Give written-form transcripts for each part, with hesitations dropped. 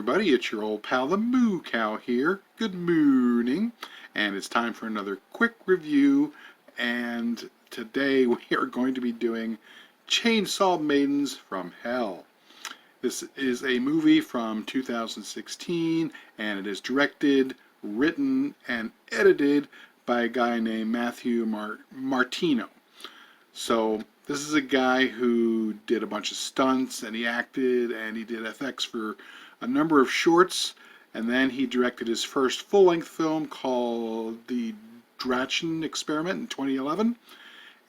everybody, it's your old pal the Moo Cow here. Good morning, and it's time for another quick review, and today we are going to be doing Chainsaw Maidens from Hell. This is a movie from 2016, and it is directed, written, and edited by a guy named Matthew Martino. So this is a guy who did a bunch of stunts, and he acted, and he did FX for a number of shorts, and then he directed his first full-length film called The Drachen Experiment in 2011,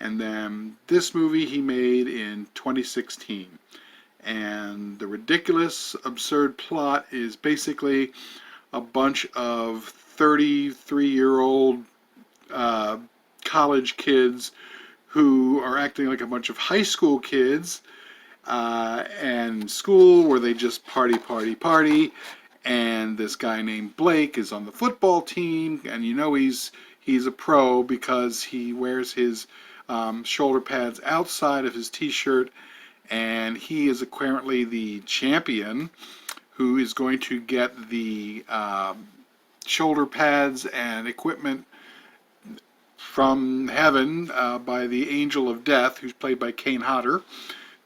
and then this movie he made in 2016. And the ridiculous, absurd plot is basically a bunch of 33-year-old college kids who are acting like a bunch of high school kids and school where they just party, and this guy named Blake is on the football team, and you know he's a pro because he wears his shoulder pads outside of his t-shirt, and he is apparently the champion who is going to get the shoulder pads and equipment from heaven by the Angel of Death, who's played by Kane Hodder,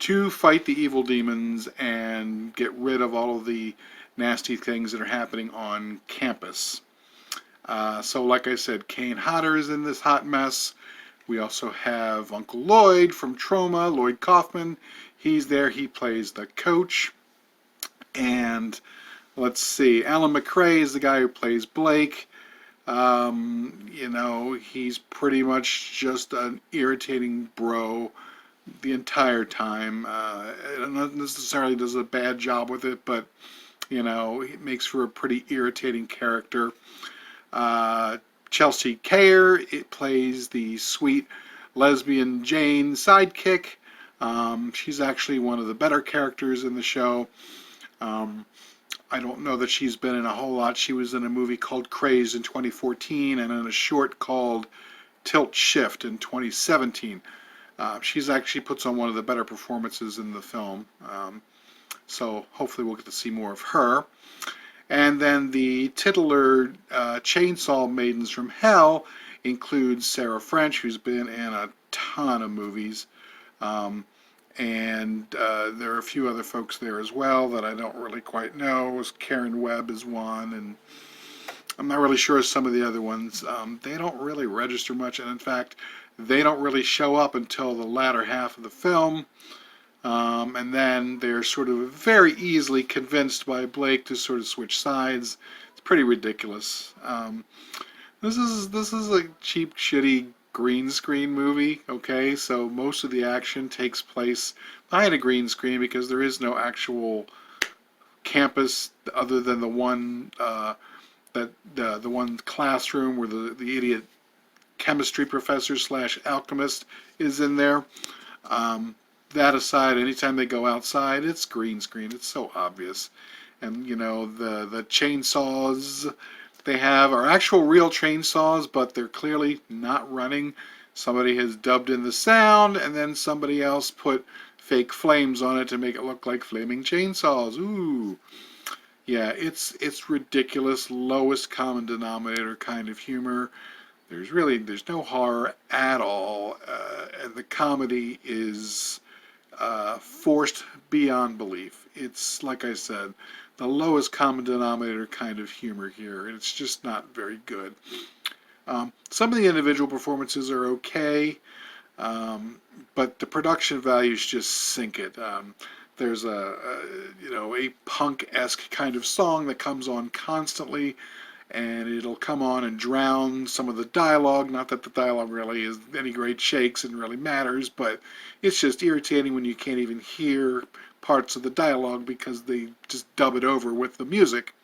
to fight the evil demons and get rid of all of the nasty things that are happening on campus. So like I said, Kane Hodder is in this hot mess. We also have Uncle Lloyd from Trauma, Lloyd Kaufman. He's there. He plays the coach. And let's see, Alan McRae is the guy who plays Blake. You know, he's pretty much just an irritating bro the entire time. Not necessarily does a bad job with it, but, you know, he makes for a pretty irritating character. Chelsea Kayer, it plays the sweet lesbian Jane sidekick. She's actually one of the better characters in the show. I don't know that she's been in a whole lot. She was in a movie called Crazed in 2014 and in a short called Tilt Shift in 2017. She's actually puts on one of the better performances in the film. So hopefully we'll get to see more of her. And then the titular Chainsaw Maidens from Hell includes Sarah French, who's been in a ton of movies. And there are a few other folks there as well that I don't really quite know. Karen Webb is one, and I'm not really sure of some of the other ones. They don't really register much, and in fact, they don't really show up until the latter half of the film. And then they're sort of very easily convinced by Blake to sort of switch sides. It's pretty ridiculous. This is a cheap, shitty green screen movie, okay? So most of the action takes place behind a green screen because there is no actual campus other than the one the one classroom where the idiot chemistry professor / alchemist is in there. That aside, anytime they go outside, it's green screen. It's so obvious. And you know, the chainsaws they have are actual real chainsaws, but they're clearly not running. Somebody has dubbed in the sound, and then somebody else put fake flames on it to make it look like flaming chainsaws. Ooh. Yeah, it's ridiculous, lowest common denominator kind of humor. There's no horror at all, and the comedy is forced beyond belief. It's, like I said, the lowest common denominator kind of humor here, and it's just not very good. Some of the individual performances are okay, but the production values just sink it. There's a punk-esque kind of song that comes on constantly, and it'll come on and drown some of the dialogue. Not that the dialogue really is any great shakes and really matters, but it's just irritating when you can't even hear parts of the dialogue because they just dub it over with the music.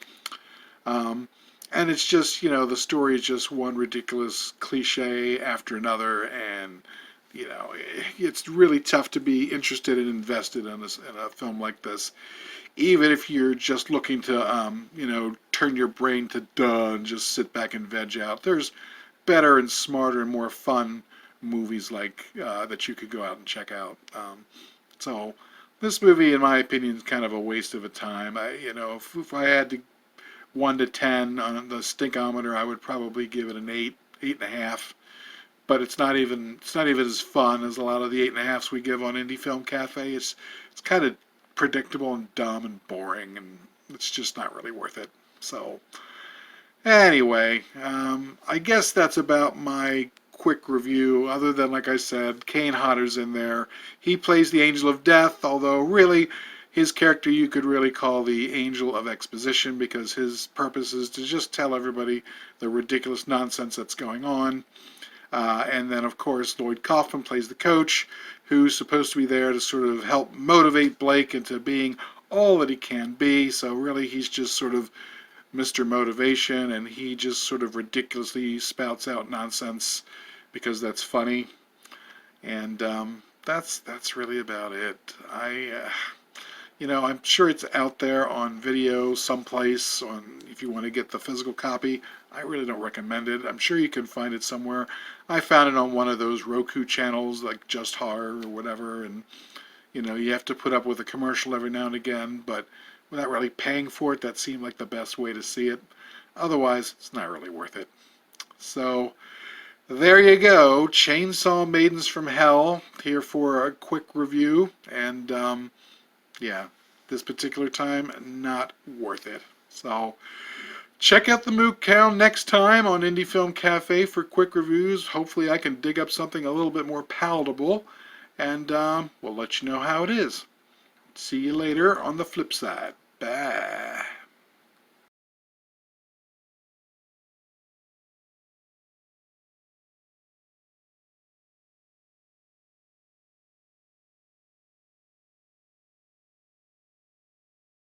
And it's just, you know, the story is just one ridiculous cliche after another, and you know, it's really tough to be interested and invested in a film like this, even if you're just looking to, turn your brain to duh and just sit back and veg out. There's better and smarter and more fun movies like that you could go out and check out. So This movie, in my opinion, is kind of a waste of a time. If I had to 1 to 10 on the stinkometer, I would probably give it an 8, 8.5. But it's not even as fun as a lot of the 8.5s we give on Indie Film Cafe. It's kind of predictable and dumb and boring, and it's just not really worth it. So anyway, I guess that's about my quick review. Other than, like I said, Kane Hodder's in there. He plays the Angel of Death, although really his character you could really call the Angel of Exposition, because his purpose is to just tell everybody the ridiculous nonsense that's going on. And then, of course, Lloyd Kaufman plays the coach, who's supposed to be there to sort of help motivate Blake into being all that he can be. So really, he's just sort of Mr. Motivation, and he just sort of ridiculously spouts out nonsense because that's funny. And that's really about it. I'm sure it's out there on video someplace. If you want to get the physical copy, I really don't recommend it. I'm sure you can find it somewhere. I found it on one of those Roku channels like Just Horror or whatever, and you have to put up with a commercial every now and again, but without really paying for it, that seemed like the best way to see it. Otherwise, it's not really worth it. So there you go, Chainsaw Maidens from Hell, here for a quick review, and yeah, this particular time, not worth it. So check out the Mook Cow next time on Indie Film Cafe for quick reviews. Hopefully I can dig up something a little bit more palatable, and we'll let you know how it is. See you later on the flip side. Bye.